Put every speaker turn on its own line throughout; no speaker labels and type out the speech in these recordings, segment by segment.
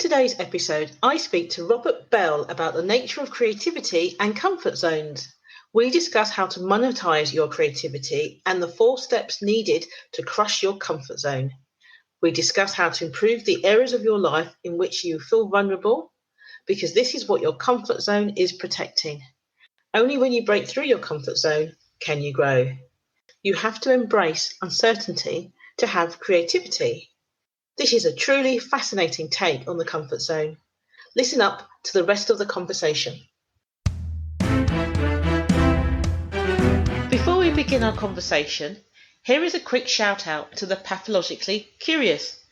today's episode, I speak to Robert Belle about the nature of creativity and comfort zones. We discuss how to monetize your creativity and the 4 steps needed to crush your comfort zone. We discuss how to improve the areas of your life in which you feel vulnerable, because this is what your comfort zone is protecting. Only when you break through your comfort zone can you grow. You have to embrace uncertainty to have creativity. This is a truly fascinating take on the comfort zone. Listen up to the rest of the conversation. Before we begin our conversation, here is a quick shout out to the pathologically curious.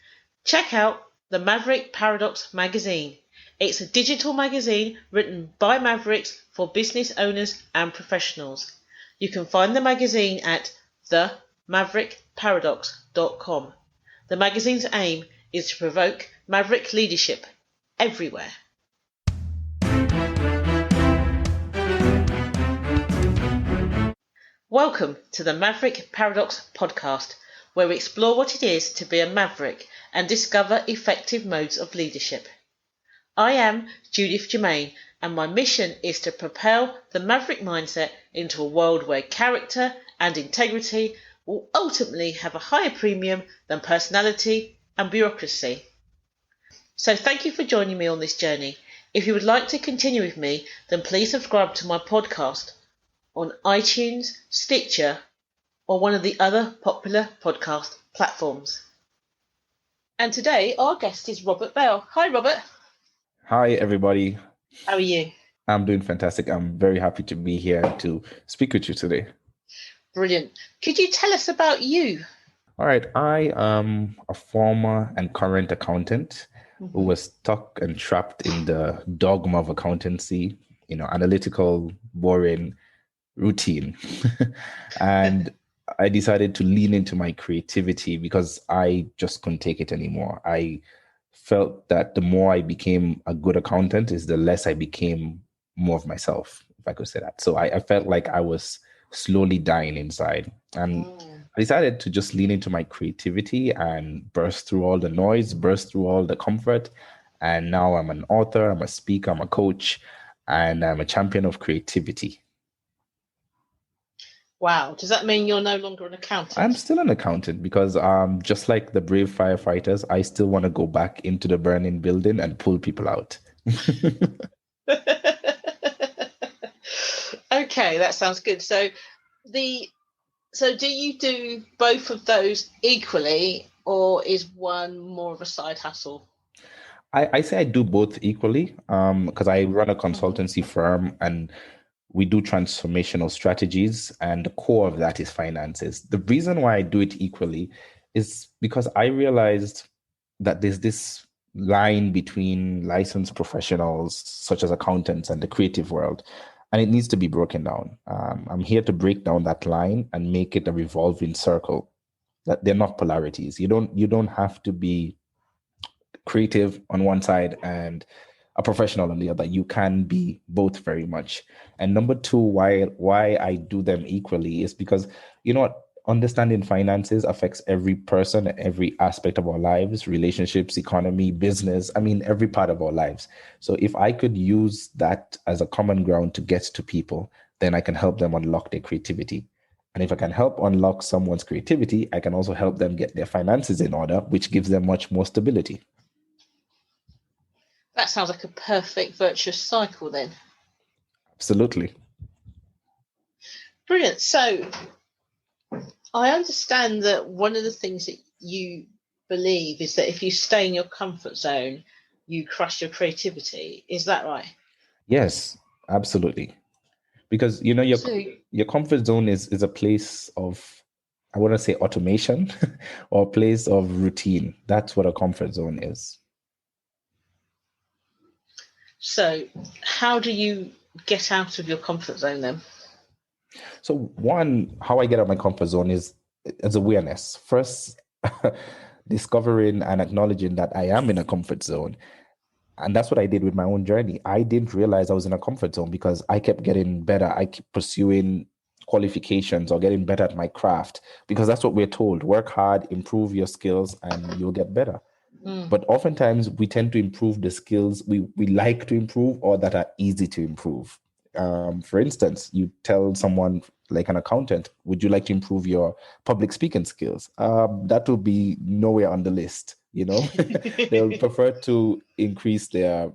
Check out the Maverick Paradox magazine. It's a digital magazine written by Mavericks for business owners and professionals. You can find the magazine at themaverickparadox.com. The magazine's aim is to provoke maverick leadership everywhere. Welcome to the Maverick Paradox podcast, where we explore what it is to be a maverick and discover effective modes of leadership. I am Judith Germain, and my mission is to propel the maverick mindset into a world where character and integrity will ultimately have a higher premium than personality and bureaucracy. So thank you for joining me on this journey. If you would like to continue with me, then please subscribe to my podcast on iTunes, Stitcher, or one of the other popular podcast platforms. And today our guest is Robert Belle. Hi, Robert.
Hi, everybody.
How are you?
I'm doing fantastic. I'm very happy to be here to speak with you today.
Brilliant. Could you tell us about you?
All right. I am a former and current accountant who was stuck and trapped in the dogma of accountancy, analytical, boring routine. And I decided to lean into my creativity because I just couldn't take it anymore. I felt that the more I became a good accountant is the less I became more of myself, if I could say that. So I felt like I was slowly dying inside. And I decided to just lean into my creativity and burst through all the noise, burst through all the comfort. And now I'm an author, I'm a speaker, I'm a coach, and I'm a champion of creativity.
Wow. Does that mean you're no longer an accountant?
I'm still an accountant because just like the brave firefighters, I still want to go back into the burning building and pull people out.
Okay, that sounds good. So do you do both of those equally, or is one more of a side hustle?
I say I do both equally because I run a consultancy firm and we do transformational strategies, and the core of that is finances. The reason why I do it equally is because I realized that there's this line between licensed professionals, such as accountants, and the creative world, and it needs to be broken down. I'm here to break down that line and make it a revolving circle, that they're not polarities. You don't have to be creative on one side and a professional on the other. You can be both very much. And number two, why I do them equally is because, understanding finances affects every person, every aspect of our lives, relationships, economy, business, every part of our lives. So if I could use that as a common ground to get to people, then I can help them unlock their creativity. And if I can help unlock someone's creativity, I can also help them get their finances in order, which gives them much more stability.
That sounds like a perfect virtuous cycle then.
Absolutely.
Brilliant. So I understand that one of the things that you believe is that if you stay in your comfort zone, you crush your creativity. Is that right?
Yes, absolutely. Because, your comfort zone is a place of, I want to say automation or a place of routine. That's what a comfort zone is.
So how do you get out of your comfort zone then?
So one, how I get out of my comfort zone is awareness. First, discovering and acknowledging that I am in a comfort zone. And that's what I did with my own journey. I didn't realize I was in a comfort zone because I kept getting better. I keep pursuing qualifications or getting better at my craft because that's what we're told. Work hard, improve your skills, and you'll get better. But oftentimes we tend to improve the skills we like to improve or that are easy to improve. For instance, you tell someone like an accountant, would you like to improve your public speaking skills? That will be nowhere on the list. They'll prefer to increase their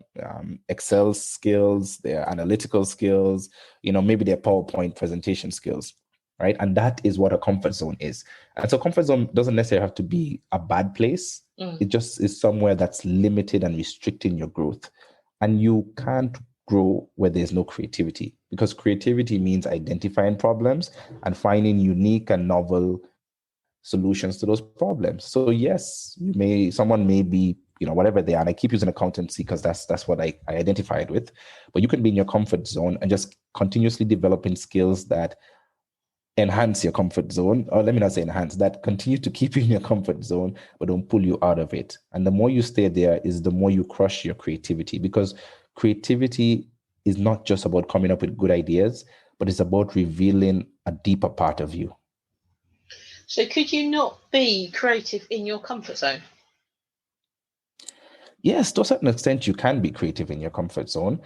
Excel skills, their analytical skills, maybe their PowerPoint presentation skills, right? And that is what a comfort zone is. And so comfort zone doesn't necessarily have to be a bad place. It just is somewhere that's limited and restricting your growth. And you can't grow where there's no creativity, because creativity means identifying problems and finding unique and novel solutions to those problems. So yes, someone may be, whatever they are, and I keep using accountancy because that's what I identified with, but you can be in your comfort zone and just continuously developing skills that enhance your comfort zone, or let me not say enhance, that continue to keep you in your comfort zone, but don't pull you out of it. And the more you stay there is the more you crush your creativity, because creativity is not just about coming up with good ideas, but it's about revealing a deeper part of you.
So could you not be creative in your comfort zone?
Yes, to a certain extent, you can be creative in your comfort zone.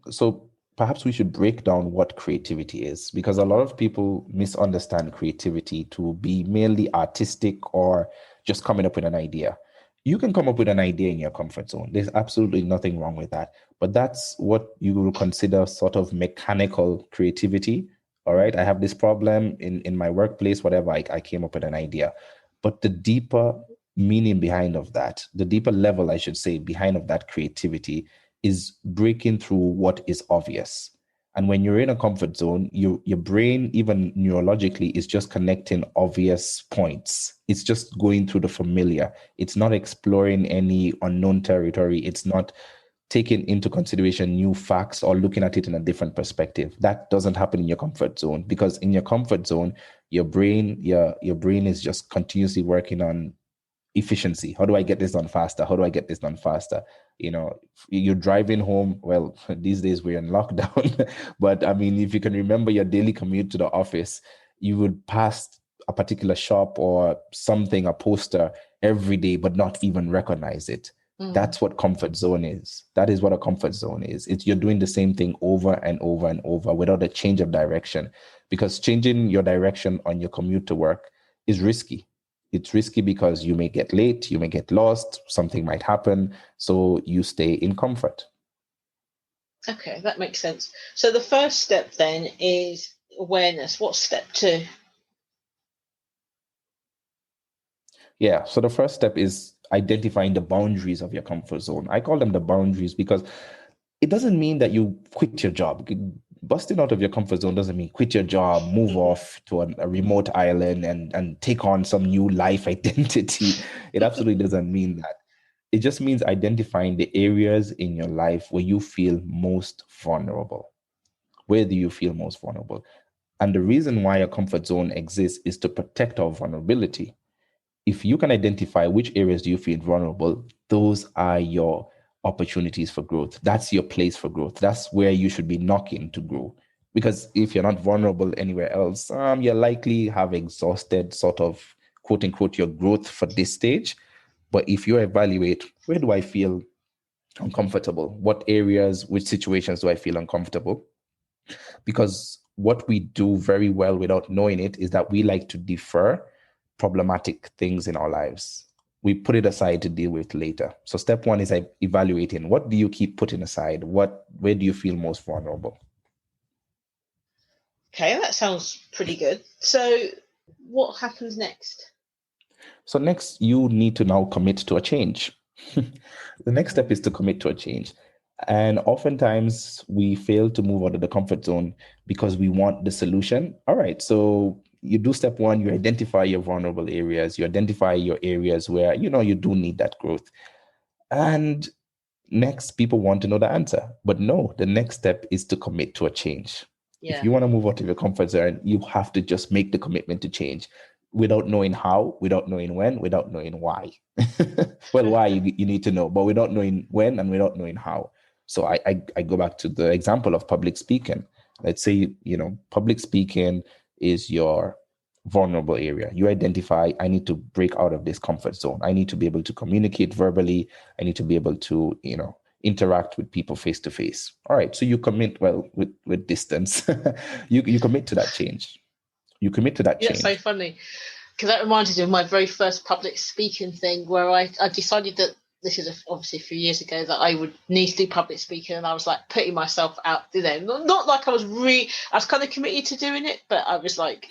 So perhaps we should break down what creativity is, because a lot of people misunderstand creativity to be merely artistic or just coming up with an idea. You can come up with an idea in your comfort zone. There's absolutely nothing wrong with that. But that's what you will consider sort of mechanical creativity. All right, I have this problem in my workplace, whatever, I came up with an idea. But the deeper meaning behind of that, the deeper level, I should say, behind of that creativity is breaking through what is obvious. And when you're in a comfort zone, your brain, even neurologically, is just connecting obvious points. It's just going through the familiar. It's not exploring any unknown territory. It's not taking into consideration new facts or looking at it in a different perspective. That doesn't happen in your comfort zone, because in your comfort zone, your brain is just continuously working on efficiency. How do I get this done faster? How do I get this done faster? You're driving home. Well, these days we're in lockdown, but I mean, if you can remember your daily commute to the office, you would pass a particular shop or something, a poster every day, but not even recognize it. That's what comfort zone is. That is what a comfort zone is. You're doing the same thing over and over and over without a change of direction, because changing your direction on your commute to work is risky. It's risky because you may get late, you may get lost, something might happen. So you stay in comfort.
Okay, that makes sense. So the first step then is awareness. What's step 2?
Yeah, so the first step is identifying the boundaries of your comfort zone. I call them the boundaries because it doesn't mean that you quit your job. Busting out of your comfort zone doesn't mean quit your job, move off to a remote island and take on some new life identity. It absolutely doesn't mean that. It just means identifying the areas in your life where you feel most vulnerable. Where do you feel most vulnerable? And the reason why a comfort zone exists is to protect our vulnerability. If you can identify which areas do you feel vulnerable, those are your opportunities for growth. That's your place for growth. That's where you should be knocking to grow. Because if you're not vulnerable anywhere else, you likely have exhausted sort of quote unquote your growth for this stage. But if you evaluate, where do I feel uncomfortable? What areas, which situations do I feel uncomfortable? Because what we do very well without knowing it is that we like to defer problematic things in our lives. We put it aside to deal with later. So step 1 is evaluating, what do you keep putting aside? Where do you feel most vulnerable?
Okay, that sounds pretty good. So what happens next?
So next, you need to now commit to a change. The next step is to commit to a change. And oftentimes we fail to move out of the comfort zone because we want the solution. All right, so you do step 1, you identify your vulnerable areas, you identify your areas where, you do need that growth. And next, people want to know the answer. But no, the next step is to commit to a change.
Yeah.
If you want to move out of your comfort zone, you have to just make the commitment to change without knowing how, without knowing when, without knowing why. Well, why you need to know, but without knowing when and without knowing how. So I go back to the example of public speaking. Let's say, public speaking is your vulnerable area. You identify, I need to break out of this comfort zone. I need to be able to communicate verbally. I need to be able to, interact with people face to face. All right. So you commit, well, with distance, you commit to that change. You commit to that
Yeah, it's so
change.
funny because that reminded me of my very first public speaking thing where I decided that this is obviously a few years ago that I would need to do public speaking, and I was like putting myself out, not like I was kind of committed to doing it, but I was like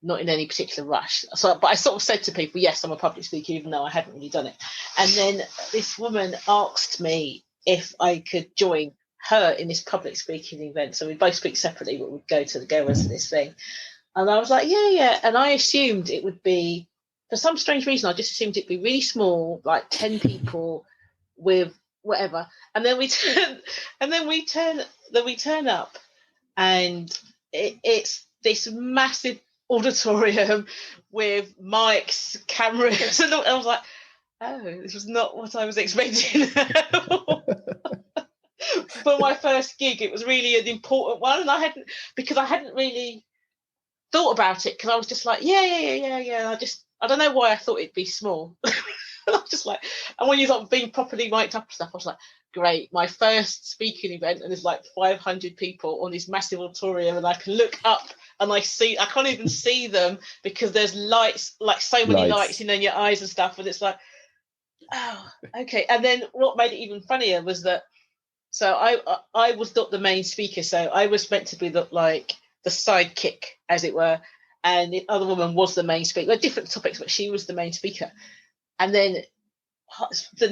not in any particular rush. So, but I sort of said to people, yes, I'm a public speaker, even though I hadn't really done it. And then this woman asked me if I could join her in this public speaking event. So we both speak separately, but we'd go to this thing. And I was like, yeah. And I assumed it would be, for some strange reason, I just assumed it'd be really small, like 10 people with whatever. And then we turn up, and it's this massive auditorium with mics, cameras, and I was like, oh, this was not what I was expecting. For my first gig, it was really an important one, and I hadn't really thought about it, because I was just like, yeah. I don't know why I thought it'd be small. I was just like, and when you're not being properly mic'd up and stuff, I was like, great, my first speaking event, and there's like 500 people on this massive auditorium, and I can look up and I can't even see them because there's lights, like so many lights in your eyes and stuff, and it's like, oh, okay. And then what made it even funnier was that, so I was not the main speaker, so I was meant to be the sidekick, as it were, and the other woman was the main speaker. Different topics, but she was the main speaker. And then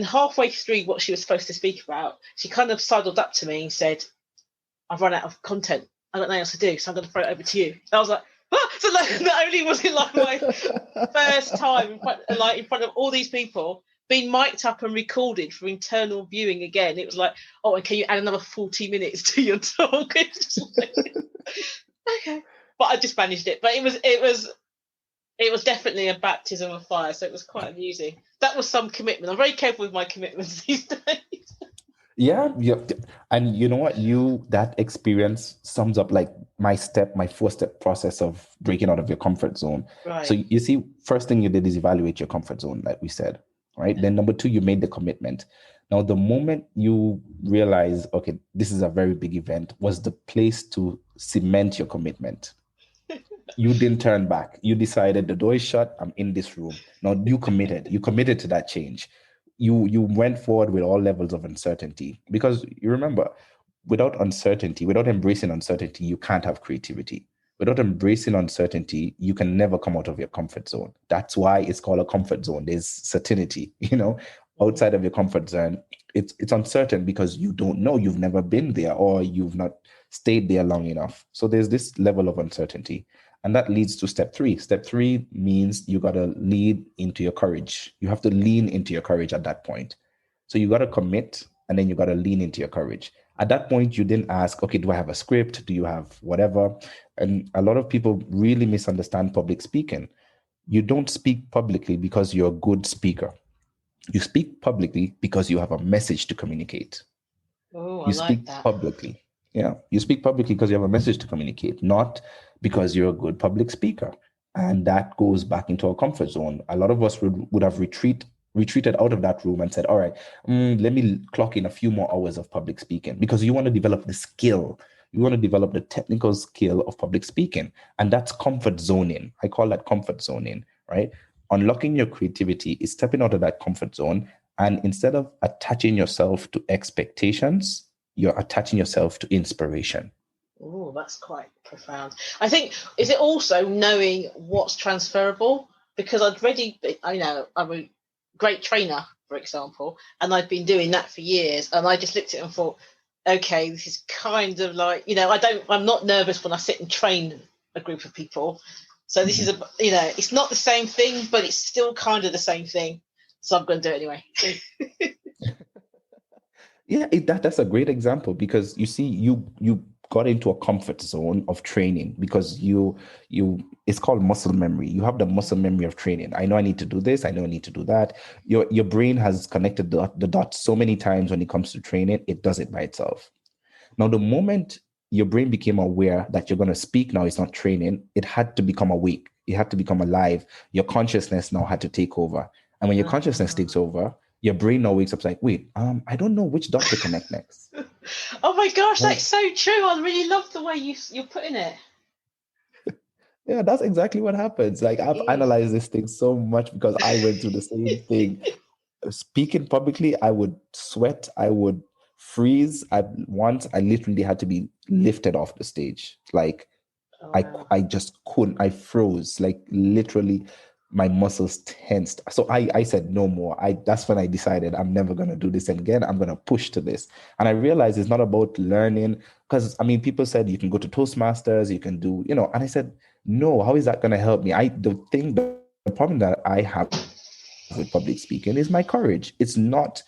halfway through what she was supposed to speak about, she kind of sidled up to me and said, I've run out of content. I don't know what else to do, so I'm going to throw it over to you. And I was like, ah! So not only was it like my first time in front of all these people, being mic'd up and recorded for internal viewing again, it was like, oh, and can you add another 40 minutes to your talk? It's just like, okay. But I just managed it. But it was definitely a baptism of fire, so it was quite amusing. That was some commitment. I'm very careful with my commitments these days.
Yeah. And you know what? That experience sums up like my 4-step process of breaking out of your comfort zone.
Right.
So you see, first thing you did is evaluate your comfort zone, like we said, right? Then number 2, you made the commitment. Now, the moment you realize, okay, this is a very big event, was the place to cement your commitment. You didn't turn back. You decided the door is shut. I'm in this room. Now you committed. You committed to that change. You went forward with all levels of uncertainty, because you remember, without embracing uncertainty, you can't have creativity. Without embracing uncertainty, you can never come out of your comfort zone. That's why it's called a comfort zone. There's certainty, outside of your comfort zone. It's uncertain because you don't know. You've never been there, or you've not stayed there long enough. So there's this level of uncertainty. And that leads to step 3. Step 3 means you got to lean into your courage. You have to lean into your courage at that point. So you got to commit, and then you got to lean into your courage. At that point, you didn't ask, okay, do I have a script? Do you have whatever? And a lot of people really misunderstand public speaking. You don't speak publicly because you're a good speaker. You speak publicly because you have a message to communicate.
Oh,
you speak
like that.
Publicly. Yeah, you speak publicly because you have a message to communicate, not because you're a good public speaker. And that goes back into our comfort zone. A lot of us would have retreated out of that room and said, all right, let me clock in a few more hours of public speaking, because you want to develop the skill. You want to develop the technical skill of public speaking. And that's comfort zoning. I call that comfort zoning, right? Unlocking your creativity is stepping out of that comfort zone. And instead of attaching yourself to expectations, you're attaching yourself to inspiration.
Oh, that's quite profound. I think, is it also knowing what's transferable? Because I'm a great trainer, for example, and I've been doing that for years. And I just looked at it and thought, okay, this is kind of like, I'm not nervous when I sit and train a group of people. So this is it's not the same thing, but it's still kind of the same thing. So I'm going to do it anyway.
Yeah, that's a great example, because you see, you got into a comfort zone of training because it's called muscle memory. You have the muscle memory of training. I know I need to do this. I know I need to do that. Your brain has connected the dots so many times when it comes to training, it does it by itself. Now, the moment your brain became aware that you're going to speak now, it's not training, it had to become awake. it had to become alive. Your consciousness now had to take over. And when your consciousness takes over, your brain now wakes up like, wait, I don't know which dot to connect next.
Oh my gosh, that's so true. I really love the way you're putting it.
Yeah, that's exactly what happens. Like, I've analyzed this thing so much because I went through the same thing. Speaking publicly, I would sweat, I would freeze. Once I literally had to be lifted off the stage. Like, I just couldn't. I froze. Like, literally, my muscles tensed. So I said no more. That's when I decided I'm never gonna do this again. I'm gonna push to this. And I realized it's not about learning, because I mean, people said you can go to Toastmasters, you can do, and I said, no, how is that gonna help me? The problem that I have with public speaking is my courage. It's not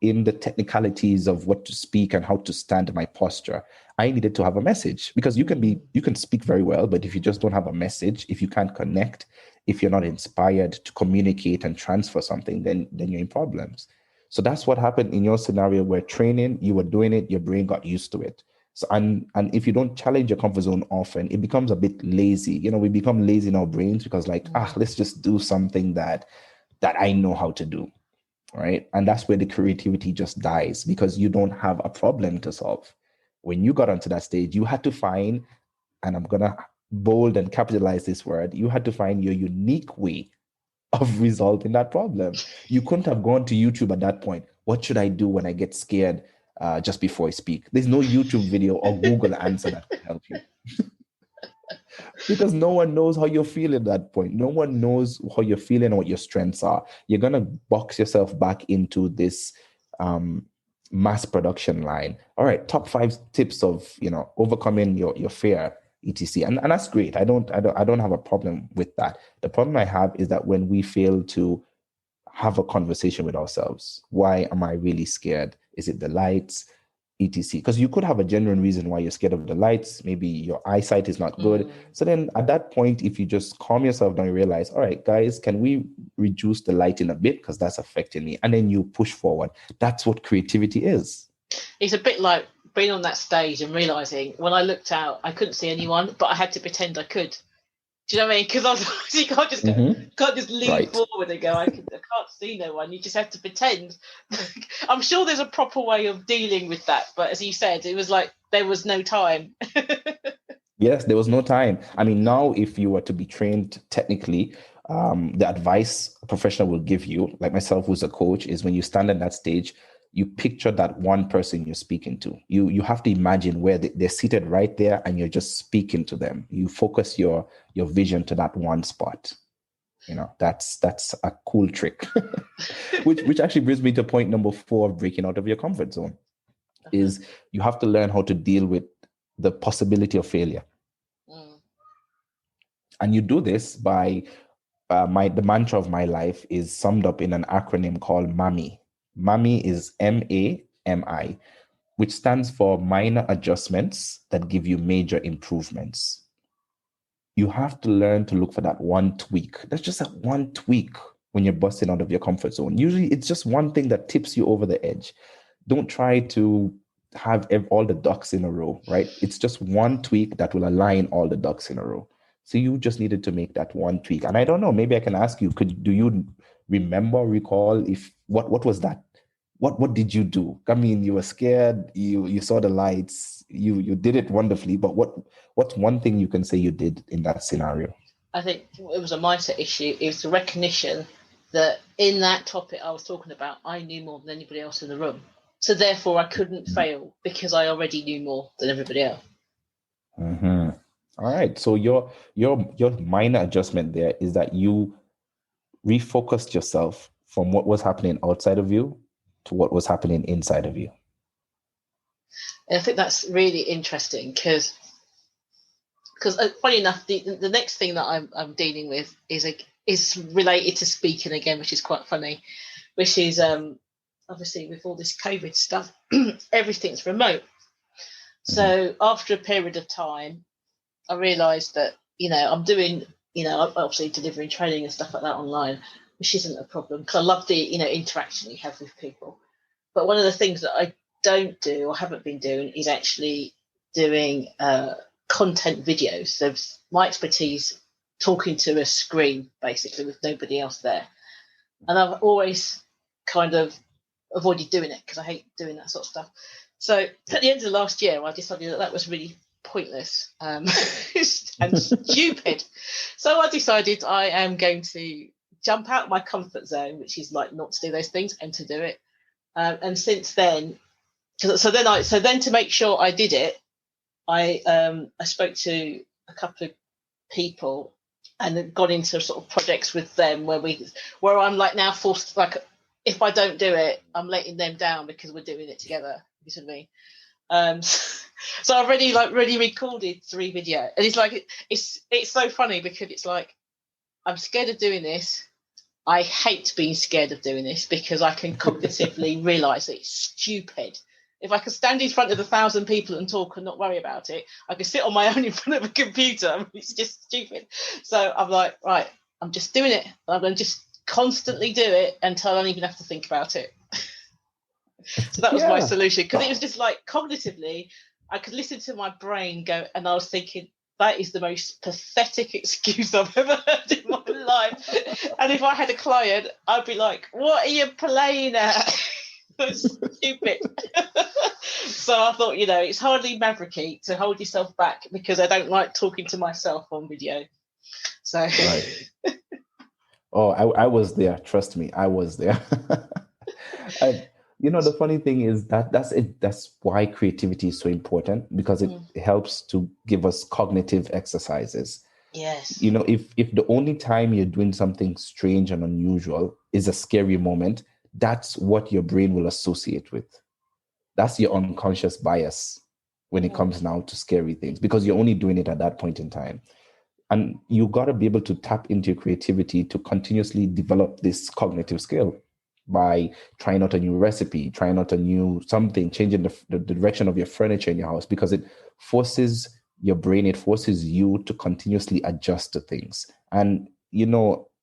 in the technicalities of what to speak and how to stand my posture. I needed to have a message, because you can speak very well, but if you just don't have a message, if you can't connect, if you're not inspired to communicate and transfer something, then you're in problems. So that's what happened in your scenario, where training, you were doing it, your brain got used to it. So and if you don't challenge your comfort zone often, it becomes a bit lazy. We become lazy in our brains because let's just do something that I know how to do, right? And that's where the creativity just dies, because you don't have a problem to solve. When you got onto that stage, you had to find, and I'm gonna bold and capitalize this word, you had to find your unique way of resolving that problem. You couldn't have gone to YouTube at that point. What should I do when I get scared just before I speak? There's no YouTube video or Google answer that can help you. Because no one knows how you feel at that point. No one knows how you're feeling or what your strengths are. You're going to box yourself back into this mass production line. All right, top 5 tips of, overcoming your fear, etc. And that's great. I don't have a problem with that. The problem I have is that when we fail to have a conversation with ourselves. Why am I really scared? Is it the lights? etc. Because you could have a genuine reason why you're scared of the lights. Maybe your eyesight is not good. So then at that point, if you just calm yourself down, you realize, all right, guys, can we reduce the lighting a bit? Because that's affecting me. And then you push forward. That's what creativity is.
It's a bit like being on that stage and realizing when I looked out, I couldn't see anyone, but I had to pretend I could. Do you know what I mean? Because you can't just can't just lean forward and go, I can't see no one. You just have to pretend. I'm sure there's a proper way of dealing with that, but as you said, it was like there was no time.
Yes, there was no time. I mean, now if you were to be trained technically, the advice a professional will give you, like myself, who's a coach, is when you stand on that stage, you picture that one person you're speaking to. You have to imagine where they're seated right there, and you're just speaking to them. You focus your vision to that one spot. That's a cool trick. which actually brings me to point number 4 of breaking out of your comfort zone. Is you have to learn how to deal with the possibility of failure. And you do this by the mantra of my life is summed up in an acronym called MAMI. MAMI is MAMI, which stands for minor adjustments that give you major improvements. You have to learn to look for that one tweak. That's just that one tweak when you're busting out of your comfort zone. Usually it's just one thing that tips you over the edge. Don't try to have all the ducks in a row, right? It's just one tweak that will align all the ducks in a row. So you just needed to make that one tweak. And I don't know, maybe I can ask you, do you recall what was that? What did you do? I mean, you were scared, you saw the lights, you did it wonderfully, but what's one thing you can say you did in that scenario?
I think it was a mindset issue. It was the recognition that in that topic I was talking about, I knew more than anybody else in the room. So therefore I couldn't fail because I already knew more than everybody else.
Mm-hmm. All right. So your minor adjustment there is that you refocused yourself from what was happening outside of you to what was happening inside of you.
And I think that's really interesting because funny enough, the next thing that I'm dealing with is related to speaking again, which is quite funny, which is obviously with all this COVID stuff, everything's remote. So after a period of time, I realised that, I'm doing, I'm obviously delivering training and stuff like that online, which isn't a problem because I love the, interaction you have with people. But one of the things that I don't do or haven't been doing is actually doing content videos. So my expertise talking to a screen, basically, with nobody else there. And I've always kind of avoided doing it because I hate doing that sort of stuff. So at the end of last year, I decided that was really pointless and stupid. So I decided I am going to jump out of my comfort zone, which is like not to do those things, and to do it. And since then, so then to make sure I did it, I spoke to a couple of people and got into sort of projects with them where I'm like now forced, like if I don't do it, I'm letting them down because we're doing it together. You see what I mean? So I've already recorded 3 videos, and it's like it's so funny because it's like I'm scared of doing this. I hate being scared of doing this because I can cognitively realise that it's stupid. If I could stand in front of 1,000 people and talk and not worry about it, I could sit on my own in front of a computer. I mean, it's just stupid. So I'm like, right, I'm just doing it. I'm going to just constantly do it until I don't even have to think about it. So that was my solution, because it was just like cognitively, I could listen to my brain go, and I was thinking, that is the most pathetic excuse I've ever heard in my life. And if I had a client, I'd be like, what are you playing at? That's stupid. So I thought, it's hardly mavericky to hold yourself back because I don't like talking to myself on video. So
right. Oh, I was there. Trust me, I was there. And, the funny thing is that's it. That's why creativity is so important, because it helps to give us cognitive exercises.
Yes.
If the only time you're doing something strange and unusual is a scary moment, that's what your brain will associate with. That's your unconscious bias when it comes now to scary things, because you're only doing it at that point in time. And you got to be able to tap into your creativity to continuously develop this cognitive skill by trying out a new recipe, trying out a new something, changing the direction of your furniture in your house, because it forces your brain, it forces you to continuously adjust to things. And,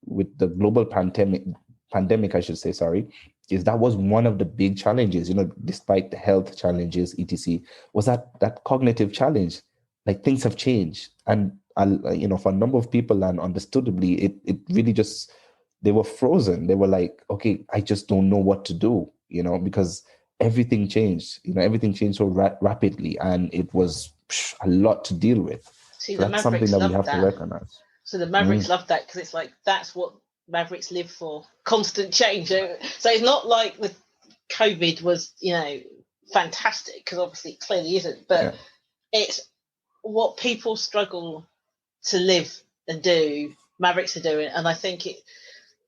with the global pandemic, I should say, sorry, is that was one of the big challenges, despite the health challenges, etc., was that cognitive challenge. Like, things have changed. And, for a number of people, and understandably, it really just, they were frozen. They were like, okay, I just don't know what to do, because everything changed. Everything changed so rapidly, and it was a lot to deal with.
See,
so
the
that's
Mavericks
something that we
love
have to
that.
recognize.
So the Mavericks love that, because it's like that's what Mavericks live for: constant change. So it's not like the COVID was, fantastic, because obviously it clearly isn't. But it's what people struggle to live and do. Mavericks are doing, and I think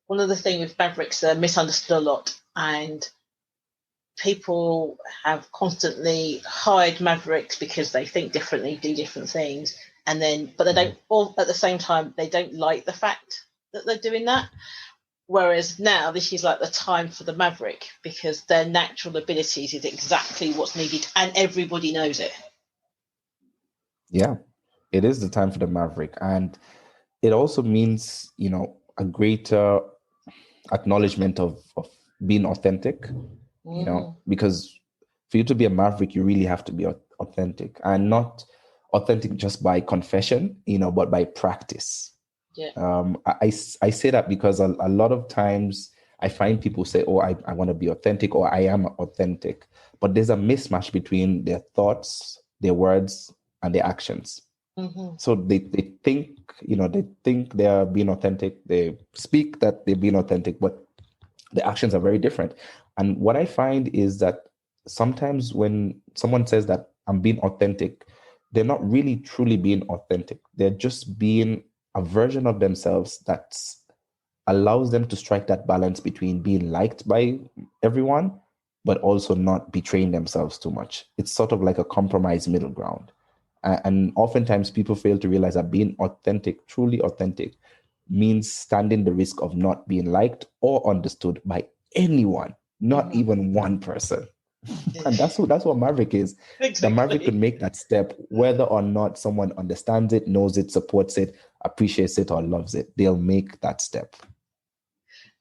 one of the things with Mavericks, they're misunderstood a lot, and people have constantly hired Mavericks because they think differently, do different things, and then, but they don't, all at the same time, they don't like the fact that they're doing that. Whereas now, this is like the time for the Maverick, because their natural abilities is exactly what's needed, and everybody knows it.
Yeah, it is the time for the Maverick. And it also means, a greater acknowledgement of being authentic, because for you to be a Maverick, you really have to be authentic, and not authentic just by confession, but by practice.
Yeah.
I say that because a lot of times I find people say, oh, I want to be authentic, or I am authentic, but there's a mismatch between their thoughts, their words, and their actions. So they think, they are being authentic. They speak that they're being authentic, but the actions are very different. And what I find is that sometimes when someone says that I'm being authentic, they're not really truly being authentic. They're just being a version of themselves that allows them to strike that balance between being liked by everyone, but also not betraying themselves too much. It's sort of like a compromised middle ground. And oftentimes people fail to realize that being authentic, truly authentic, means standing the risk of not being liked or understood by anyone, not even one person. And that's what Maverick is.
Exactly.
The Maverick could make that step, whether or not someone understands it, knows it, supports it, appreciates it, or loves it. They'll make that step.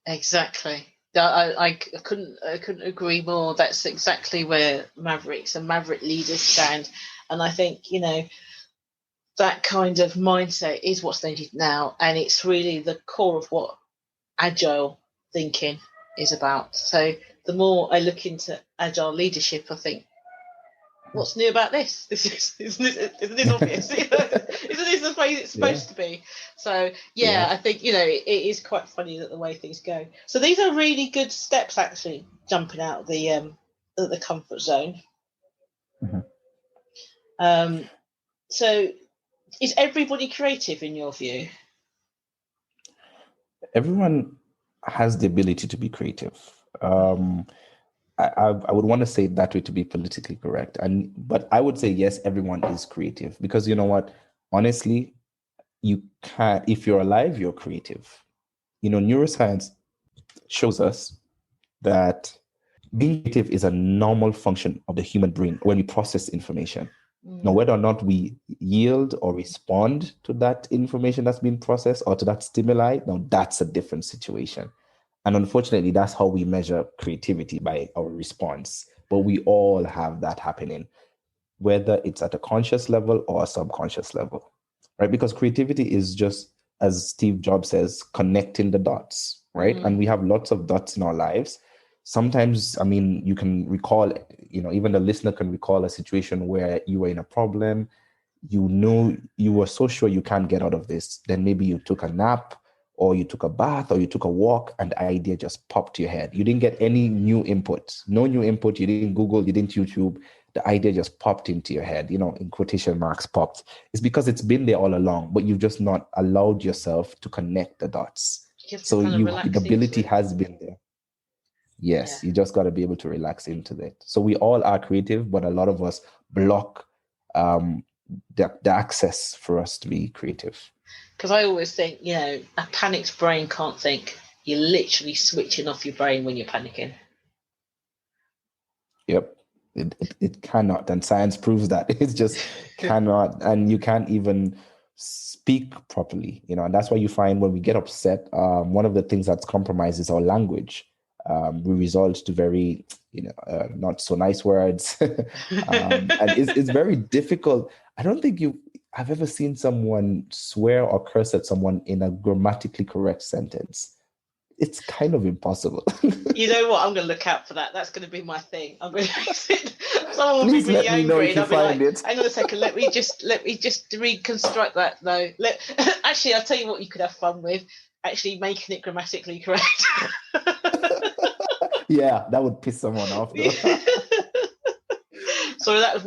Exactly. I couldn't agree more. That's exactly where Mavericks and Maverick leaders stand. And I think, that kind of mindset is what's needed now, and it's really the core of what agile thinking is about. So the more I look into agile leadership, I think, what's new about this? Isn't this obvious? Isn't this the way it's supposed to be? So I think it is quite funny that the way things go. So these are really good steps, actually, jumping out of the comfort zone. Mm-hmm. So is everybody creative in your view?
Everyone has the ability to be creative. I would want to say it that way to be politically correct. But I would say, yes, everyone is creative, because you know what? Honestly, you can't, if you're alive, you're creative. Neuroscience shows us that being creative is a normal function of the human brain when we process information. Now, whether or not we yield or respond to that information that's being processed or to that stimuli, now that's a different situation. And unfortunately, that's how we measure creativity, by our response. But we all have that happening, whether it's at a conscious level or a subconscious level, right? Because creativity is just, as Steve Jobs says, connecting the dots, right? And we have lots of dots in our lives. Sometimes, you can recall, even the listener can recall a situation where you were in a problem, you were so sure you can't get out of this. Then maybe you took a nap, or you took a bath, or you took a walk, and the idea just popped to your head. You didn't get any new input, no new input. You didn't Google, you didn't YouTube. The idea just popped into your head, in quotation marks, popped. It's because it's been there all along, but you've just not allowed yourself to connect the dots. So the ability has been there. Yes, you just got to be able to relax into that. So we all are creative, but a lot of us block the access for us to be creative.
Because I always think, a panicked brain can't think. You're literally switching off your brain when you're panicking.
Yep. It cannot, and science proves that. It just cannot, and you can't even speak properly, and that's why you find when we get upset, one of the things that's compromised is our language. We resort to very, not so nice words, and it's very difficult. I don't think I've ever seen someone swear or curse at someone in a grammatically correct sentence. It's kind of impossible.
You know what? I'm going to look out for that. That's going to be my thing. I'm going to someone will
Please
be really
let me know if you find it.
Hang on a second. Let me just reconstruct that. No, actually, I'll tell you what you could have fun with. Actually, making it grammatically correct.
Yeah, that would piss someone off, though.
So that was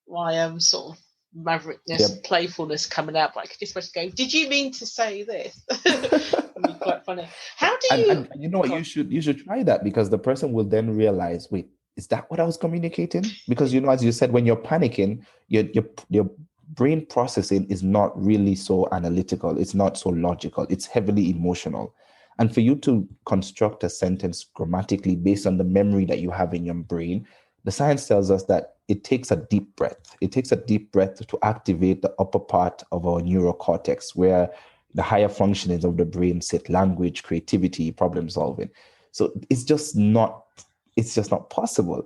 my sort of maverickness, playfulness coming out. But I could just go, did you mean to say this? It'd be quite funny. How do you?
And you know what? You should try that, because the person will then realize, wait, is that what I was communicating? Because as you said, when you're panicking, your brain processing is not really so analytical. It's not so logical. It's heavily emotional. And for you to construct a sentence grammatically based on the memory that you have in your brain, the science tells us that it takes a deep breath. It takes a deep breath to activate the upper part of our neurocortex, where the higher functionings of the brain sit: language, creativity, problem solving. So it's just not possible,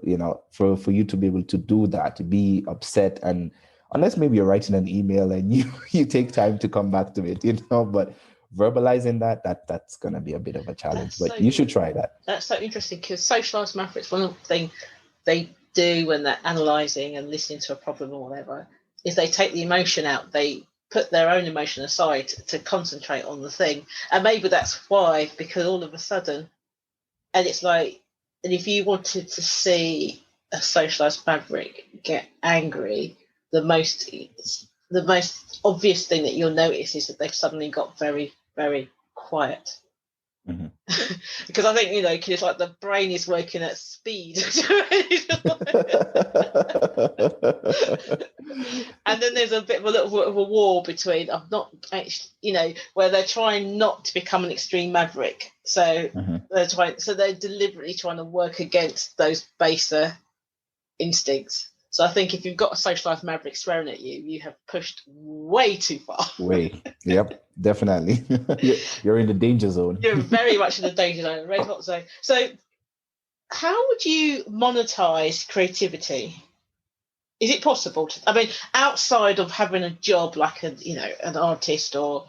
for you to be able to do that, to be upset, and unless maybe you're writing an email and you take time to come back to it, but verbalizing that's going to be a bit of a challenge. But you should try that.
That's so interesting, because socialized mavericks, one of the things they do when they're analyzing and listening to a problem or whatever is they take the emotion out. They put their own emotion aside to concentrate on the thing. And maybe that's why, because all of a sudden, and it's like, and if you wanted to see a socialized maverick get angry, the most obvious thing that you'll notice is that they've suddenly got very, very quiet. Mm-hmm. Because I think, it's like the brain is working at speed. And then there's a bit of a little bit of a war between, I'm not actually, where they're trying not to become an extreme maverick. So they're deliberately trying to work against those baser instincts. So I think if you've got a socialized maverick swearing at you, you have pushed way too far.
Yep, definitely. You're in the danger zone.
You're very much in the danger zone, red hot zone. So how would you monetize creativity? Is it possible to? I mean, outside of having a job like an artist or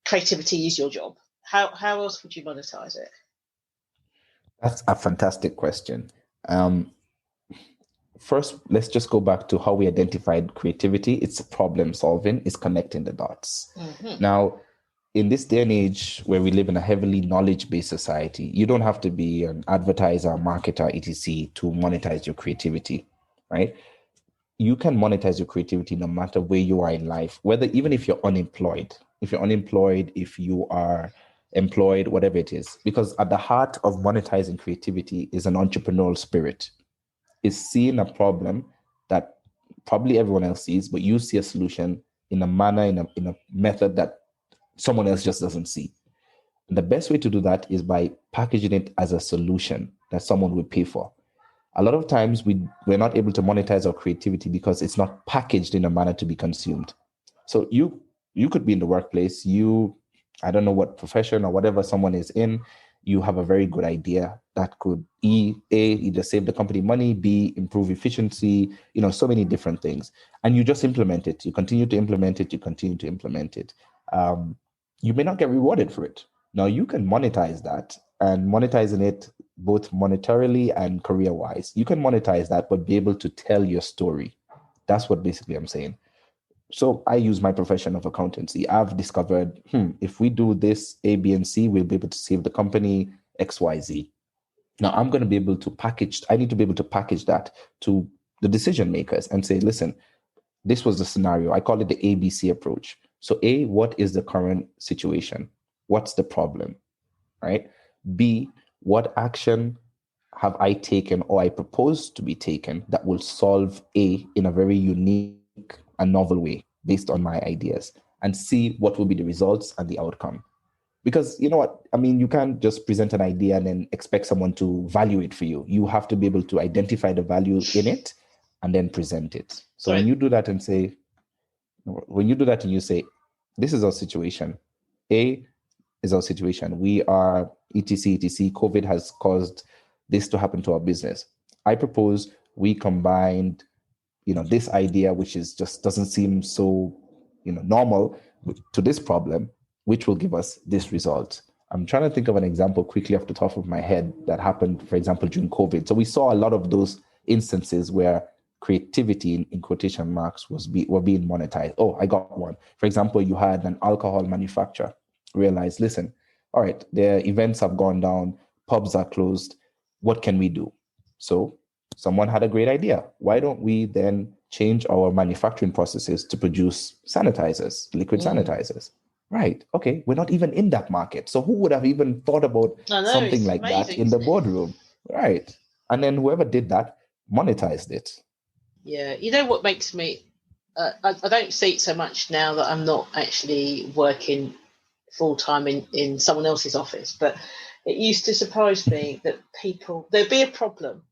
creativity is your job. How else would you monetize it?
That's a fantastic question. Um, First, let's just go back to how we identified creativity. It's problem solving, it's connecting the dots.
Mm-hmm.
Now, in this day and age where we live in a heavily knowledge-based society, you don't have to be an advertiser, marketer, etc. to monetize your creativity, right? You can monetize your creativity no matter where you are in life, whether even if you're unemployed, if you are employed, whatever it is, because at the heart of monetizing creativity is an entrepreneurial spirit, is seeing a problem that probably everyone else sees, but you see a solution in a manner, in a method that someone else just doesn't see. And the best way to do that is by packaging it as a solution that someone will pay for. A lot of times we're not able to monetize our creativity because it's not packaged in a manner to be consumed. So you could be in the workplace, I don't know what profession or whatever someone is in, you have a very good idea that could either save the company money, B, improve efficiency, so many different things. And you just implement it. You continue to implement it. You may not get rewarded for it. Now you can monetize that, and monetizing it both monetarily and career-wise. You can monetize that, but be able to tell your story. That's what basically I'm saying. So I use my profession of accountancy. I've discovered, if we do this A, B, and C, we'll be able to save the company X, Y, Z. Now I'm going to be able to I need to be able to package that to the decision makers and say, listen, this was the scenario. I call it the ABC approach. So A, what is the current situation? What's the problem, right? B, what action have I taken or I propose to be taken that will solve A in a very unique and novel way based on my ideas? And C, what will be the results and the outcome? Because you know what? I mean, you can't just present an idea and then expect someone to value it for you. You have to be able to identify the value in it and then present it. So when you do that and you say, this is our situation. A is our situation. We are etc. COVID has caused this to happen to our business. I propose we combined, this idea, which is just doesn't seem so, normal to this problem, which will give us this result. I'm trying to think of an example quickly off the top of my head that happened, for example, during COVID. So we saw a lot of those instances where creativity in quotation marks were being monetized. Oh, I got one. For example, you had an alcohol manufacturer realize, listen, all right, their events have gone down, pubs are closed. What can we do? So someone had a great idea. Why don't we then change our manufacturing processes to produce sanitizers, liquid sanitizers? Right. Okay. We're not even in that market. So who would have even thought about something like that in the boardroom? Right. And then whoever did that monetized it.
Yeah. You know what makes me, I don't see it so much now that I'm not actually working full-time in someone else's office, but it used to surprise me that there'd be a problem.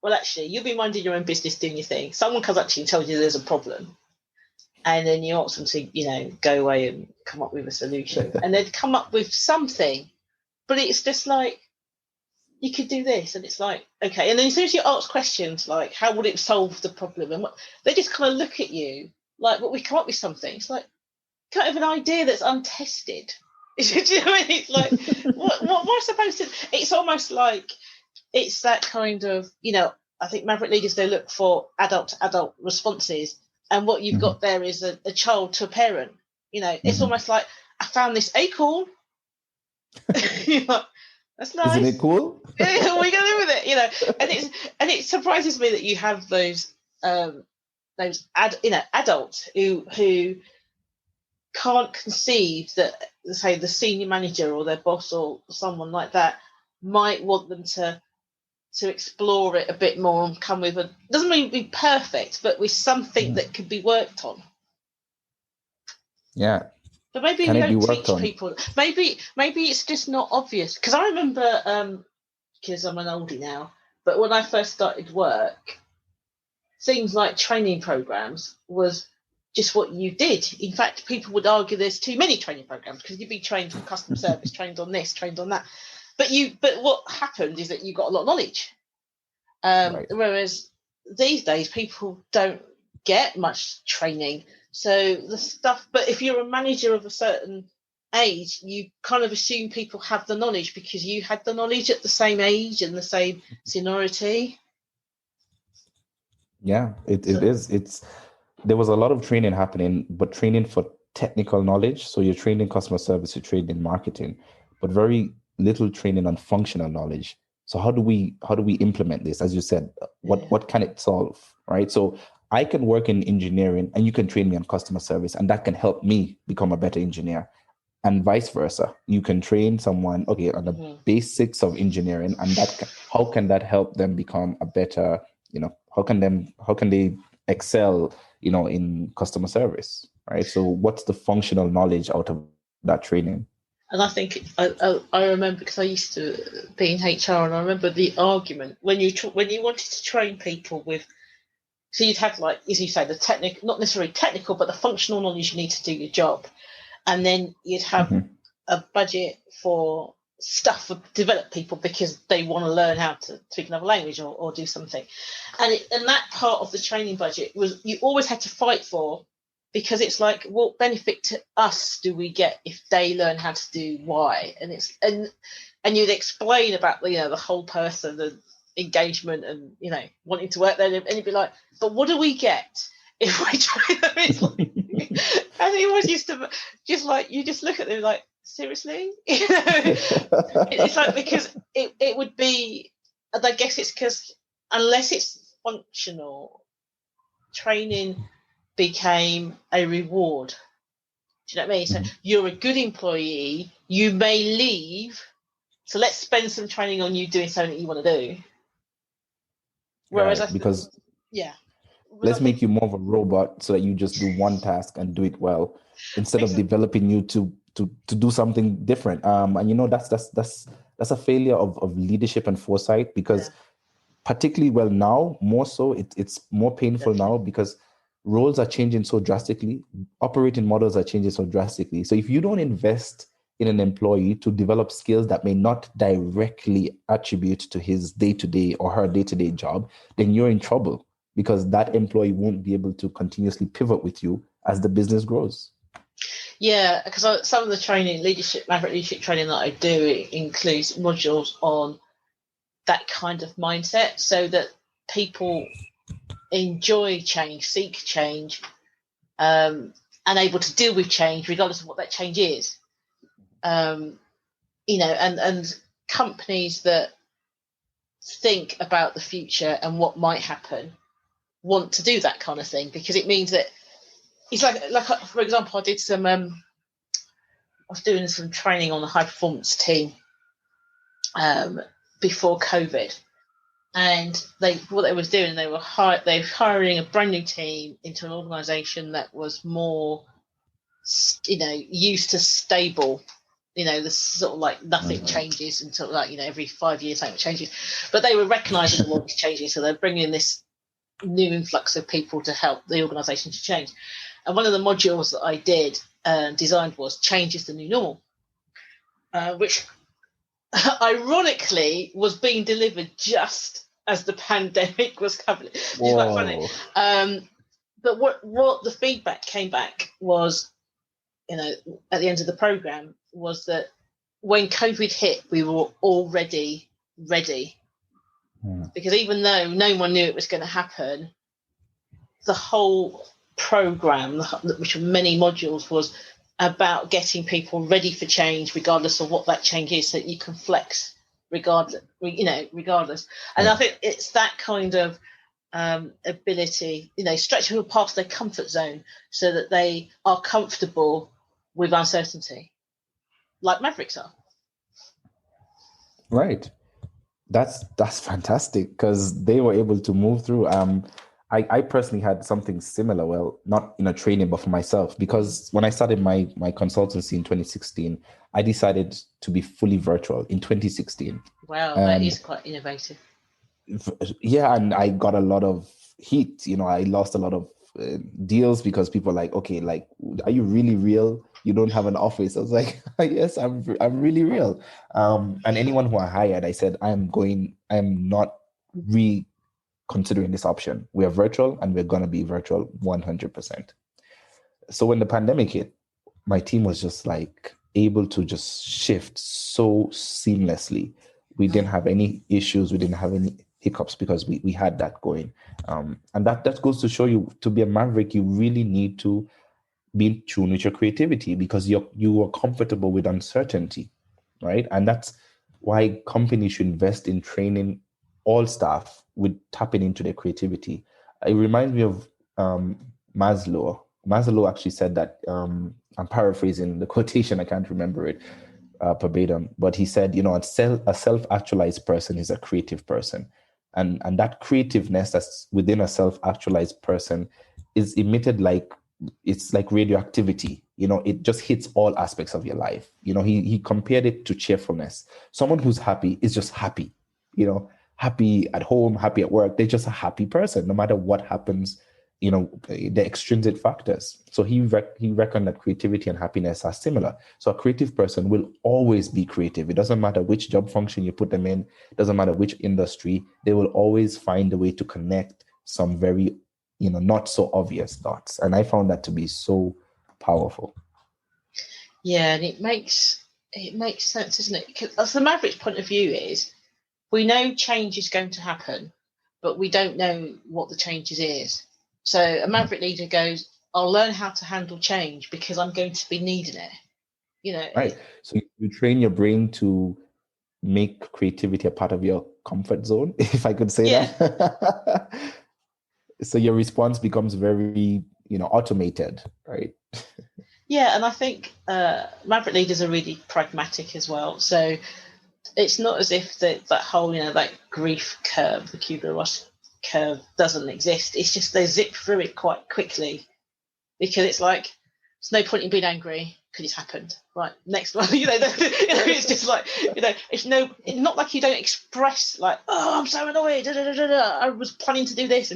Well, actually, you'll be minding your own business, doing your thing. Someone comes up to you and tells you there's a problem. And then you ask them to, go away and come up with a solution. And they'd come up with something. But it's just like, you could do this. And it's like, okay. And then as soon as you ask questions like, how would it solve the problem? And they just kind of look at you like, well, we come up with something. It's like, kind of an idea that's untested. Do you know what I mean? It's like, what am I supposed to? It's almost like it's that kind of, I think maverick leaders, they look for adult to adult responses. And what you've got there is a child to a parent. It's almost like, I found this acorn. That's nice.
Isn't it cool?
Yeah, we go in with it, and it surprises me that you have those adults who can't conceive that, say, the senior manager or their boss or someone like that might want them to explore it a bit more and come with doesn't mean be perfect, but with something that could be worked on.
Yeah.
But maybe we don't teach people. Maybe it's just not obvious. Because I remember, because I'm an oldie now, but when I first started work, things like training programs was just what you did. In fact, people would argue there's too many training programs because you'd be trained on customer service, trained on this, trained on that. But what happened is that you got a lot of knowledge.
Right.
Whereas these days people don't get much training. So the stuff, but if you're a manager of a certain age, you kind of assume people have the knowledge because you had the knowledge at the same age and the same seniority.
Yeah, it is. There was a lot of training happening, but training for technical knowledge. So you're training customer service, you're training marketing, but very little training on functional knowledge. So how do we implement this? As you said, what can it solve? Right. So I can work in engineering and you can train me on customer service, and that can help me become a better engineer. And vice versa. You can train someone, okay, on the basics of engineering, and how can that help them become a better, how can they excel, in customer service, right? So what's the functional knowledge out of that training?
And I think I remember, because I used to be in HR, and I remember the argument when you wanted to train people with. So you'd have, like, as you say, the technical, not necessarily technical, but the functional knowledge you need to do your job. And then you'd have a budget for stuff for develop people because they want to learn how to speak another language or do something. And that part of the training budget was you always had to fight for, because it's like, what benefit to us do we get if they learn how to do Y? And you'd explain about the whole person, the engagement, and wanting to work there, and you'd be like, but what do we get if we train them? It's like, and he always used to just like, you just look at them like, seriously? It's like, because it would be, and I guess it's because unless it's functional, training became a reward. Do you know what I mean? So you're a good employee, you may leave, so let's spend some training on you doing something that you want to do. Whereas
let's make you more of a robot so that you just do one task and do it well, instead of developing you to do something different. And that's a failure of leadership and foresight, because particularly, well, now more so, it's more painful now because roles are changing so drastically, operating models are changing so drastically. So if you don't invest in an employee to develop skills that may not directly attribute to his day-to-day or her day-to-day job, then you're in trouble, because that employee won't be able to continuously pivot with you as the business grows.
Yeah, because some of the training, maverick leadership training that I do, includes modules on that kind of mindset, so that people enjoy change, seek change, and able to deal with change regardless of what that change is. And companies that think about the future and what might happen want to do that kind of thing, because it means that it's like for example, I did some I was doing some training on a high performance team before COVID, and what they was doing, they were hiring a brand new team into an organization that was more used to stable, the sort of like nothing changes until every 5 years something changes, but they were recognizing all these changes, so they're bringing in this new influx of people to help the organization to change. And one of the modules that I did designed was change is the new normal, which ironically was being delivered just as the pandemic was coming, which is quite funny. But what the feedback came back was, at the end of the program, was that when COVID hit, we were already ready. Because even though no one knew it was going to happen, the whole program, which were many modules, was about getting people ready for change, regardless of what that change is, so that you can flex regardless. And I think it's that kind of ability, stretch people past their comfort zone so that they are comfortable with uncertainty, like Mavericks are.
Right. That's fantastic, because they were able to move through. I personally had something similar. Well, not in a training, but for myself, because when I started my consultancy in 2016, I decided to be fully virtual in 2016.
Wow, that is quite innovative.
Yeah, and I got a lot of heat. I lost a lot of deals because people are like, okay, like, are you really real? You don't have an office. I was like, yes, I'm really real. And anyone who I hired, I said, I am not considering this option. We are virtual and we're going to be virtual 100%. So when the pandemic hit, my team was just like able to just shift so seamlessly. We didn't have any issues. We didn't have any hiccups because we had that going. And that goes to show you, to be a maverick, you really need to be in tune with your creativity, because you are comfortable with uncertainty, right? And that's why companies should invest in training all staff with tapping into their creativity. It reminds me of Maslow. Maslow actually said that, I'm paraphrasing the quotation, I can't remember it verbatim, but he said, a self-actualized person is a creative person. And that creativeness that's within a self-actualized person is emitted like, it's like radioactivity. It just hits all aspects of your life. He compared it to cheerfulness. Someone who's happy is just happy, happy at home, happy at work. They're just a happy person, no matter what happens, the extrinsic factors. So he reckoned that creativity and happiness are similar. So a creative person will always be creative. It doesn't matter which job function you put them in, it doesn't matter which industry, they will always find a way to connect some very, not so obvious dots. And I found that to be so powerful.
Yeah, and it makes sense, doesn't it? Because the Maverick's point of view is, we know change is going to happen, but we don't know what the changes is. So a Maverick leader goes, I'll learn how to handle change because I'm going to be needing it.
Right. So you train your brain to make creativity a part of your comfort zone, if I could say that. So your response becomes very, automated, right?
Yeah, and I think Maverick leaders are really pragmatic as well. So it's not as if that whole, that grief curve, the Kubler-Ross curve, doesn't exist. It's just they zip through it quite quickly, because it's like, there's no point in being angry because it's happened. Right, next one. It's just like, it's not like you don't express like, oh, I'm so annoyed. I was planning to do this,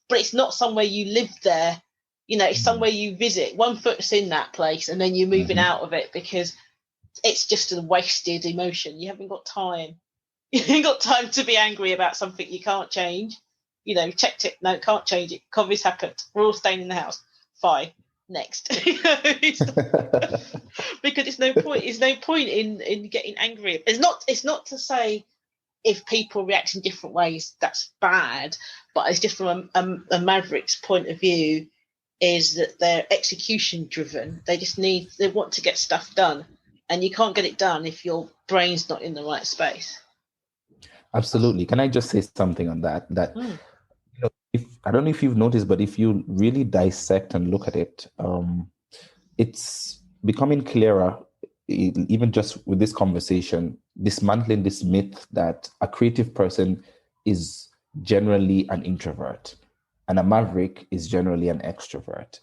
but it's not somewhere you live there. It's somewhere you visit. One foot's in that place, and then you're moving out of it because it's just a wasted emotion. You haven't got time. You haven't got time to be angry about something you can't change. Checked it. No, can't change it. COVID's happened. We're all staying in the house. Fine. Next. Because it's no point. There's no point in getting angry. It's not to say if people react in different ways that's bad, but it's just from a Maverick's point of view, is that they're execution driven. They want to get stuff done, and you can't get it done if your brain's not in the right space.
Absolutely. Can I just say something on that? If I don't know if you've noticed, but if you really dissect and look at it, it's becoming clearer, even just with this conversation, dismantling this myth that a creative person is generally an introvert and a maverick is generally an extrovert.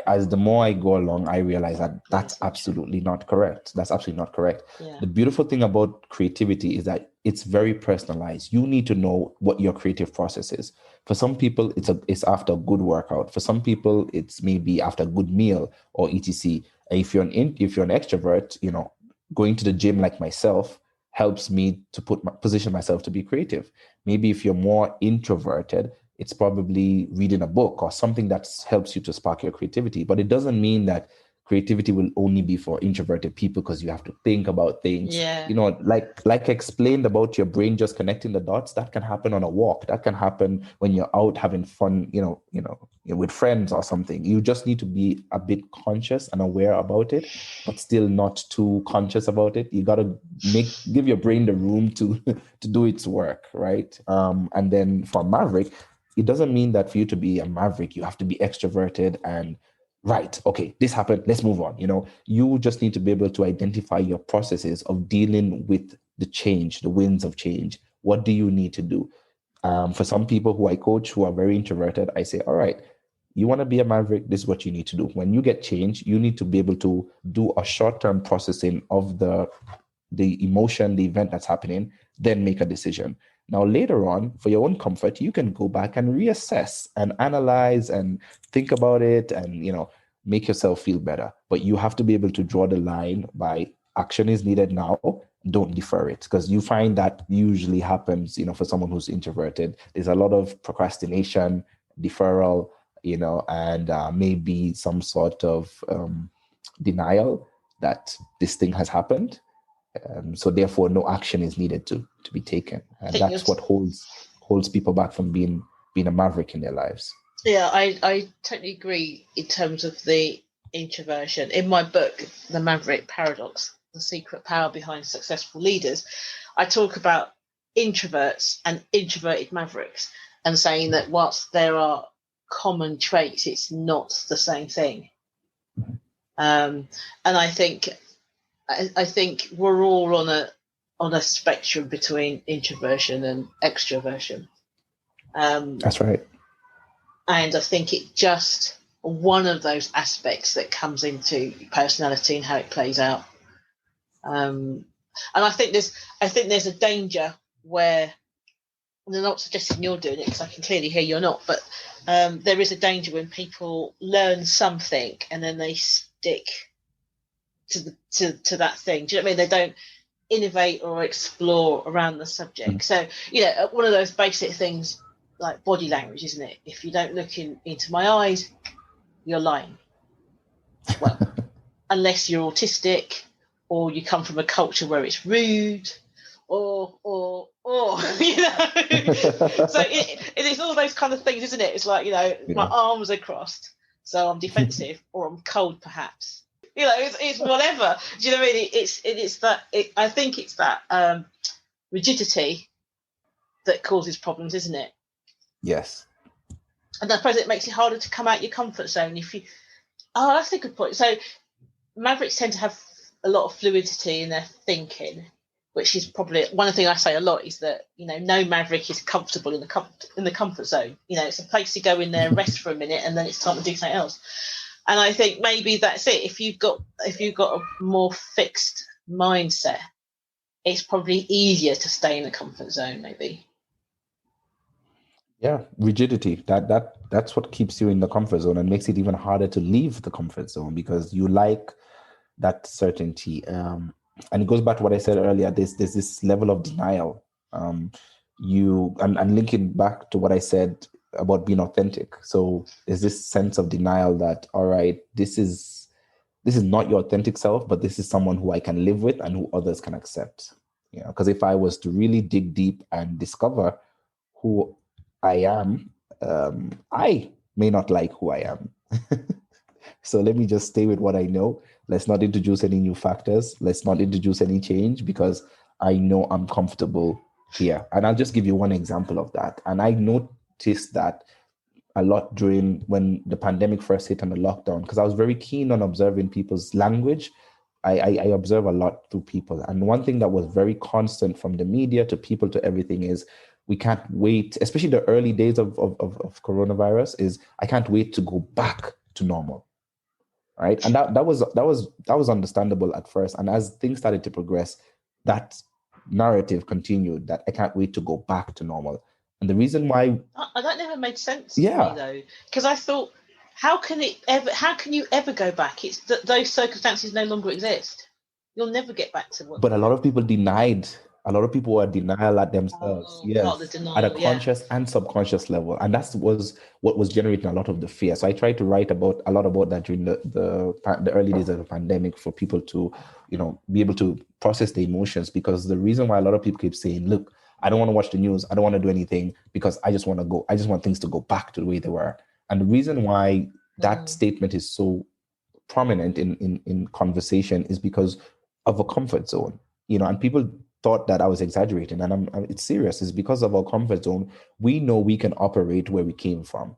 As the more I go along, I realize that that's absolutely not correct. That's absolutely not correct.
Yeah.
The beautiful thing about creativity is that it's very personalized. You need to know what your creative process is. For some people, it's after a good workout. For some people, it's maybe after a good meal or etc. If you're an extrovert, going to the gym like myself helps me to position myself to be creative. Maybe if you're more introverted, it's probably reading a book or something that helps you to spark your creativity. But it doesn't mean that creativity will only be for introverted people, because you have to think about things.
Yeah.
Like explained about your brain just connecting the dots, that can happen on a walk. That can happen when you're out having fun, with friends or something. You just need to be a bit conscious and aware about it, but still not too conscious about it. You got to give your brain the room to do its work, right? And then for Maverick, it doesn't mean that for you to be a maverick, you have to be extroverted and right, okay, this happened, let's move on. You just need to be able to identify your processes of dealing with the change, the winds of change. What do you need to do? For some people who I coach who are very introverted, I say, all right, you want to be a maverick, this is what you need to do. When you get change, you need to be able to do a short-term processing of the emotion, the event that's happening, then make a decision. Now, later on, for your own comfort, you can go back and reassess and analyze and think about it and, make yourself feel better. But you have to be able to draw the line by action is needed now don't defer it, because you find that usually happens, for someone who's introverted. There's a lot of procrastination, deferral, and maybe some sort of denial that this thing has happened. So therefore, no action is needed to be taken, and that's what holds people back from being a maverick in their lives.
Yeah, I totally agree in terms of the introversion. In my book, The Maverick Paradox, The Secret Power Behind Successful Leaders, I talk about introverts and introverted mavericks, and saying that whilst there are common traits, it's not the same thing. And I think we're all on a spectrum between introversion and extroversion.
That's right.
And I think it just one of those aspects that comes into personality and how it plays out. And I think there's a danger where, and I'm not suggesting you're doing it because I can clearly hear you're not, but there is a danger when people learn something and then they stick to that thing. Do you know what I mean? They don't innovate or explore around the subject. So, one of those basic things like body language, isn't it? If you don't look into my eyes, you're lying. Well, unless you're autistic or you come from a culture where it's rude or so it's all those kind of things, isn't it? It's like, my arms are crossed, so I'm defensive or I'm cold perhaps. It's whatever. Do you know what I mean? It's that. I think it's that rigidity that causes problems, isn't it?
Yes.
And I suppose it makes it harder to come out your comfort zone if you. Oh, that's a good point. So mavericks tend to have a lot of fluidity in their thinking, which is probably one of the things I say a lot is that no maverick is comfortable in the comfort zone. It's a place to go in there and rest for a minute, and then it's time to do something else. And I think maybe that's it. If you've got a more fixed mindset, it's probably easier to stay in the comfort zone, maybe.
Yeah, rigidity. That's what keeps you in the comfort zone and makes it even harder to leave the comfort zone because you like that certainty. And it goes back to what I said earlier. There's this level of denial. And linking back to what I said about being authentic. So there's this sense of denial that, all right, this is not your authentic self, but this is someone who I can live with and who others can accept. Because if I was to really dig deep and discover who I am, I may not like who I am. So let me just stay with what I know. Let's not introduce any new factors. Let's not introduce any change because I know I'm comfortable here. And I'll just give you one example of that. And I noticed that a lot during when the pandemic first hit and the lockdown, because I was very keen on observing people's language. I observe a lot through people. And one thing that was very constant from the media to people to everything is we can't wait, especially the early days of coronavirus, is I can't wait to go back to normal. Right. And that was understandable at first. And as things started to progress, that narrative continued that I can't wait to go back to normal. And the reason why
that never made sense to me though, because I thought, how can you ever go back? It's that those circumstances no longer exist. You'll never get back to what.
But a lot of people denied. A lot of people were denial at themselves. Yes, at a conscious and subconscious level, and that was what was generating a lot of the fear. So I tried to write a lot about that during the early days of the pandemic for people to, be able to process the emotions. Because the reason why a lot of people keep saying, "Look, I don't want to watch the news. I don't want to do anything because I just want to go. I just want things to go back to the way they were." And the reason why that statement is so prominent in conversation is because of a comfort zone, and people thought that I was exaggerating, and it's serious. It's because of our comfort zone. We know we can operate where we came from.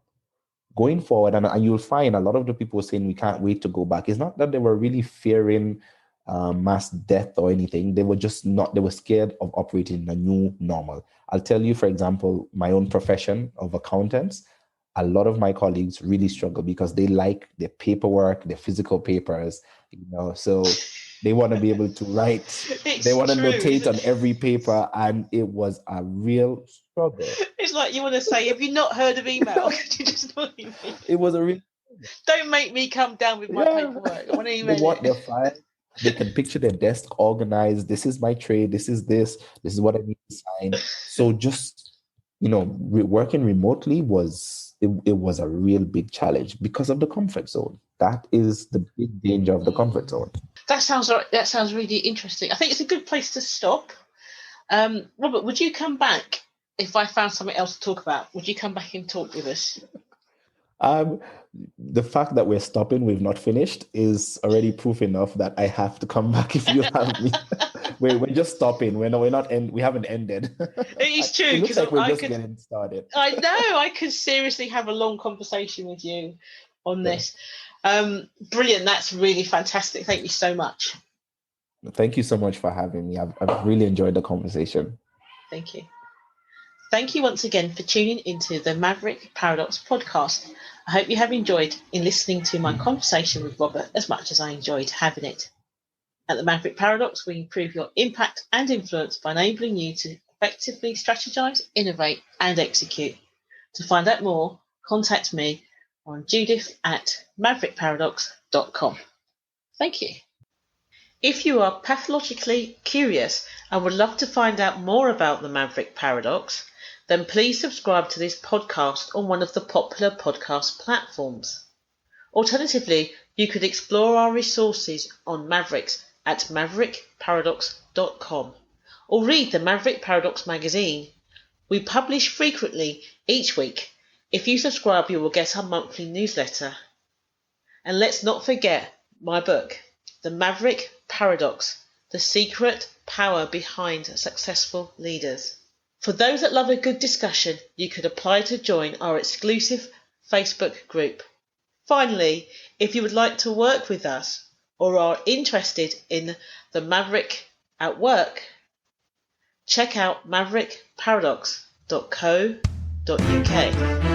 Going forward, and you'll find a lot of the people saying we can't wait to go back. It's not that they were really fearing mass death or anything. They were just not. They were scared of operating in a new normal. I'll tell you, for example, my own profession of accountants. A lot of my colleagues really struggle because they like their paperwork, their physical papers, so they want to be able to write. They want to notate on every paper, and it was a real struggle.
It's like you want to say, have you not heard of email? You just know what you mean.
It was a real.
Don't make me come down with my paperwork. I want to email
they want their file They can picture their desk organized. This is my trade. This is this. This is what I need to sign. So just, working remotely it was a real big challenge because of the comfort zone. That is the big danger of the comfort zone.
That sounds really interesting. I think it's a good place to stop. Robert, would you come back if I found something else to talk about? Would you come back and talk with us?
The fact that we're stopping, we've not finished, is already proof enough that I have to come back if you have me. We're just stopping. We haven't ended.
It's true.
It looks like we're just getting started.
I know. I could seriously have a long conversation with you on this. Brilliant. That's really fantastic. Thank you so much.
Thank you so much for having me. I've really enjoyed the conversation.
Thank you. Thank you once again for tuning into the Maverick Paradox podcast. I hope you have enjoyed in listening to my conversation with Robert as much as I enjoyed having it. At the Maverick Paradox, we improve your impact and influence by enabling you to effectively strategize, innovate, and execute. To find out more, contact me on judith@maverickparadox.com. Thank you. If you are pathologically curious and would love to find out more about the Maverick Paradox, then please subscribe to this podcast on one of the popular podcast platforms. Alternatively, you could explore our resources on Mavericks at maverickparadox.com or read the Maverick Paradox magazine. We publish frequently each week. If you subscribe, you will get our monthly newsletter. And let's not forget my book, The Maverick Paradox, The Secret Power Behind Successful Leaders. For those that love a good discussion, you could apply to join our exclusive Facebook group. Finally, if you would like to work with us or are interested in the Maverick at work, check out maverickparadox.co.uk.